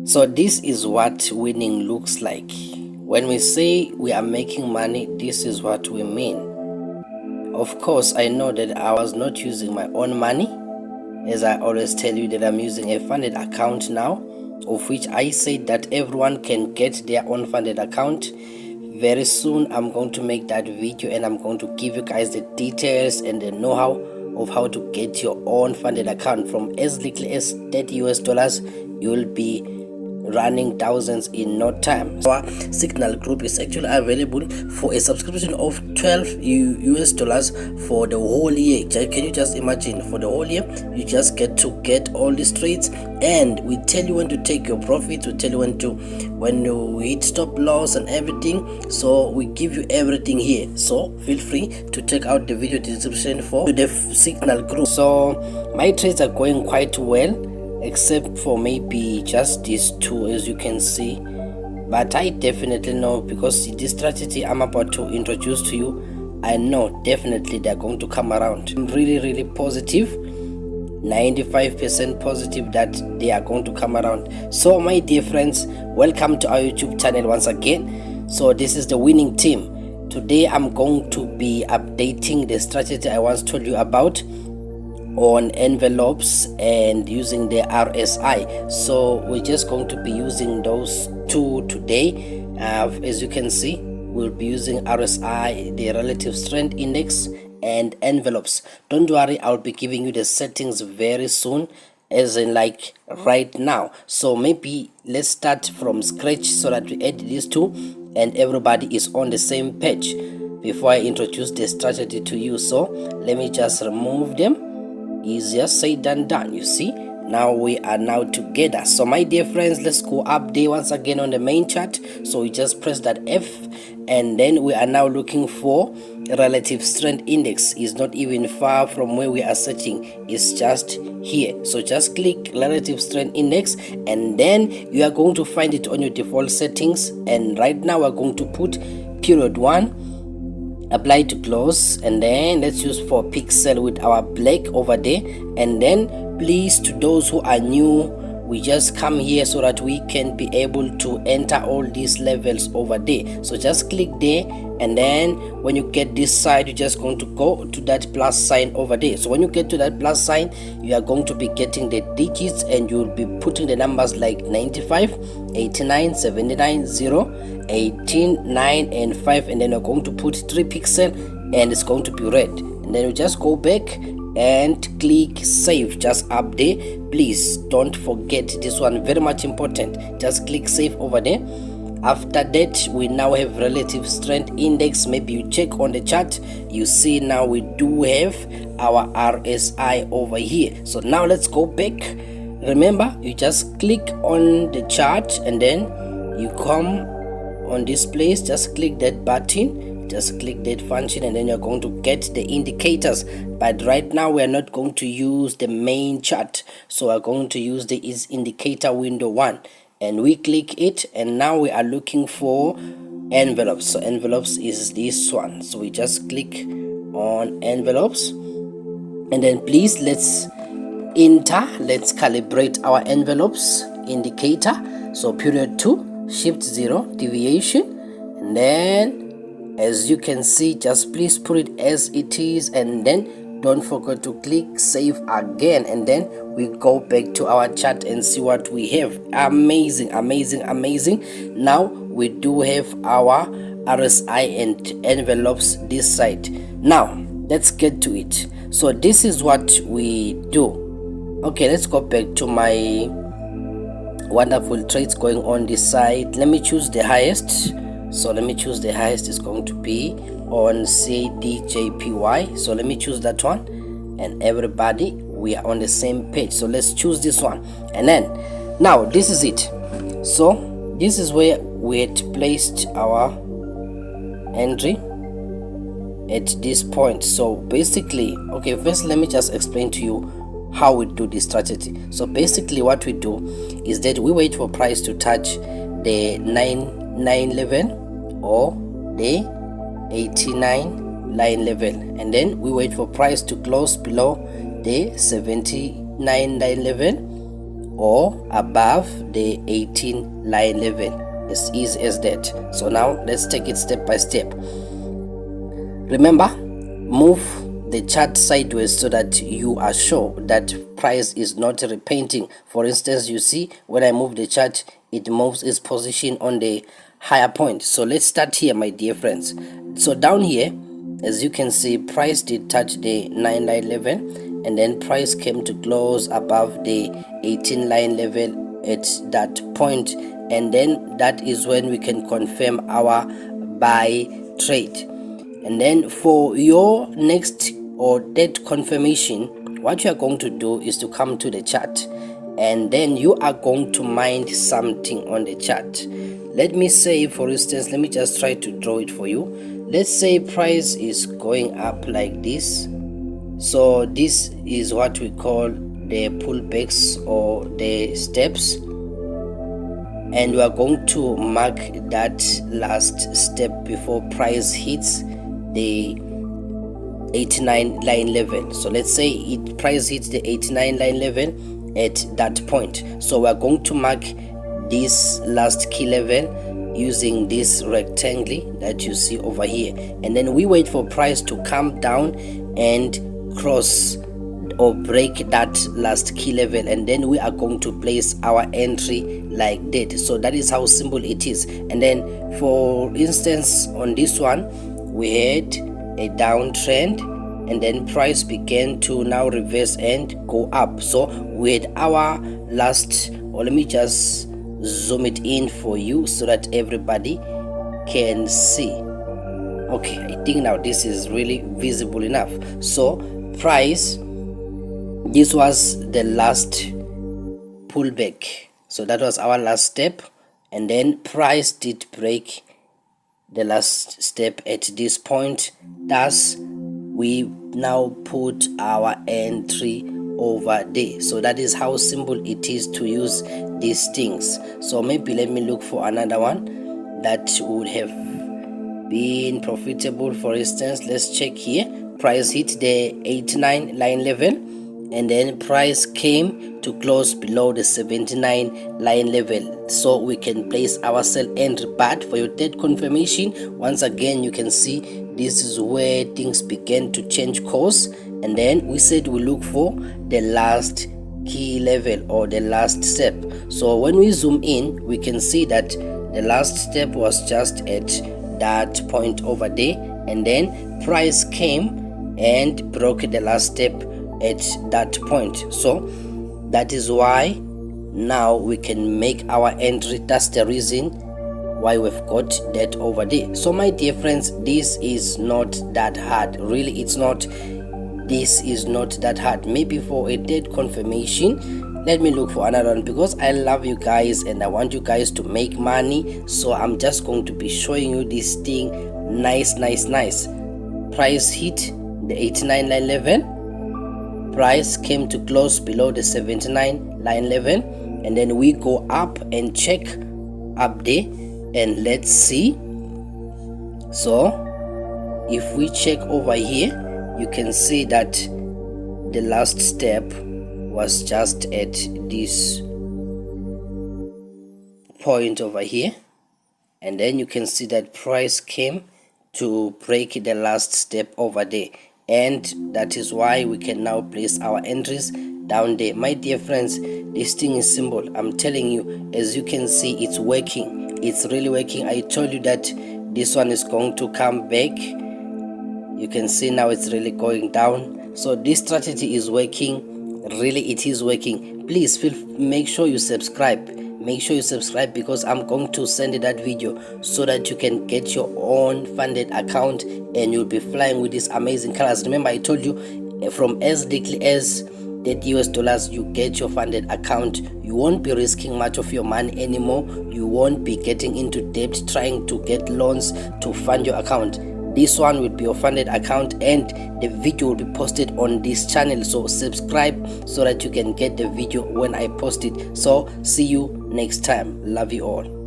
So this is what winning looks like. When we say we are making money, this is what we mean. Of course, I know that I was not using my own money, as I always tell you that I'm using a funded account now, of which I said that everyone can get their own funded account. Very soon I'm going to make that video and I'm going to give you guys the details and the know-how of how to get your own funded account. From as little as $30 you will be running thousands in no time. Our Signal group is actually available for a subscription of $12 for the whole year. Can you just imagine? For the whole year you just get to get all these trades, and we tell you when to take your profits, we tell you when you hit stop loss and everything. So we give you everything here, so feel free to check out the video description for the Signal group. So my trades are going quite well, except for maybe just these two, as you can see. But I definitely know, because this strategy I'm about to introduce to you, I know definitely they're going to come around. I'm really positive, 95% positive that they are going to come around. So my dear friends, welcome to our YouTube channel once again. So this is the winning team. Today I'm going to be updating the strategy I once told you about on envelopes and using the RSI. So we're just going to be using those two today. As you can see, we'll be using RSI, the relative strength index, and envelopes. Don't worry, I'll be giving you the settings very soon, as in like right now. So maybe let's start from scratch so that we add these two and everybody is on the same page before I introduce the strategy to you. So let me just remove them. Easier said than done. You see, now we are now together. So my dear friends, let's go up there once again on the main chart. So we just press that F, and then we are now looking for relative strength index. Is not even far from where we are searching, it's just here. So just click relative strength index, and then you are going to find it on your default settings. And right now we're going to put period 1, apply to close, and then let's use 4 pixel with our black over there. And then please, to those who are new, we just come here so that we can be able to enter all these levels over there. So just click there, and then when you get this side, you're just going to go to that plus sign over there. So when you get to that plus sign, you are going to be getting the digits, and you'll be putting the numbers like 95, 89, 79, 0, 18, 9 and 5, and then you're going to put 3 pixel and it's going to be red. And then you just go back and click save just up there. Please don't forget this one, very much important. Just click save over there. After that, we now have relative strength index. Maybe you check on the chart, you see now we do have our RSI over here. So now let's go back. Remember, you just click on the chart and then you come on this place, just click that button, just click that function, and then you're going to get the indicators. But right now we are not going to use the main chart, so we're going to use the is indicator window 1, and we click it, and now we are looking for envelopes. So envelopes is this one, so we just click on envelopes, and then please let's calibrate our envelopes indicator. So period 2, shift 0, deviation, and then as you can see, just please put it as it is, and then don't forget to click save again, and then we go back to our chart and see what we have. Amazing. Now we do have our RSI and envelopes this side. Now let's get to it. So this is what we do. Okay, let's go back to my wonderful trades going on this side. Let me choose the highest. So let me choose the highest. Is going to be on CDJPY. So let me choose that one, and everybody, we are on the same page. So let's choose this one, and then now this is it. So this is where we had placed our entry at this point. So basically, okay, first let me just explain to you how we do this strategy. So basically what we do is that we wait for price to touch the 9 level or the 89 line level, and then we wait for price to close below the 79 line level or above the 18 line level. As easy as that. So now let's take it step by step. Remember, move the chart sideways so that you are sure that price is not repainting. For instance, you see when I move the chart, it moves its position on the higher point. So let's start here, my dear friends. So down here, as you can see, price did touch the 9 line level, and then price came to close above the 18 line level at that point, and then that is when we can confirm our buy trade. And then for your next or third confirmation, what you are going to do is to come to the chart, and then you are going to mind something on the chart. Let me say, for instance, let me just try to draw it for you. Let's say price is going up like this. So this is what we call the pullbacks or the steps, and we are going to mark that last step before price hits the 89 line level. So let's say price hits the 89 line level at that point. So we are going to mark this last key level using this rectangle that you see over here, and then we wait for price to come down and cross or break that last key level, and then we are going to place our entry like that. So that is how simple it is. And then for instance, on this one we had a downtrend, and then price began to now reverse and go up. So we had our last, or let me just zoom it in for you so that everybody can see. Okay, I think now this is really visible enough. So price, this was the last pullback, so that was our last step, and then price did break the last step at this point. Thus we now put our entry over there. So that is how simple it is to use these things. So maybe let me look for another one that would have been profitable. For instance, let's check here. Price hit the 89 line level, and then price came to close below the 79 line level, so we can place our sell entry. But for your third confirmation, once again you can see this is where things began to change course, and then we said we look for the last key level or the last step. So when we zoom in, we can see that the last step was just at that point over there, and then price came and broke the last step at that point. So that is why now we can make our entry. That's the reason why we've got that over there. So my dear friends, this is not that hard, really. It's not. This is not that hard. Maybe for a third confirmation, let me look for another one, because I love you guys and I want you guys to make money. So I'm just going to be showing you this thing nice. Price hit the 89 line level, price came to close below the 79 line level, and then we go up and check up there, and let's see. So if we check over here, you can see that the last step was just at this point over here, and then you can see that price came to break the last step over there, and that is why we can now place our entries down there. My dear friends, this thing is simple. I'm telling you, as you can see, it's working. It's really working. I told you that this one is going to come back. You can see now it's really going down. So this strategy is working. Really, it is working. Please make sure you subscribe. Make sure you subscribe, because I'm going to send you that video so that you can get your own funded account and you'll be flying with these amazing colors. Remember, I told you, from as little as $30 you get your funded account. You won't be risking much of your money anymore. You won't be getting into debt trying to get loans to fund your account. This one will be your funded account, and the video will be posted on this channel. So subscribe so that you can get the video when I post it. So see you next time. Love you all.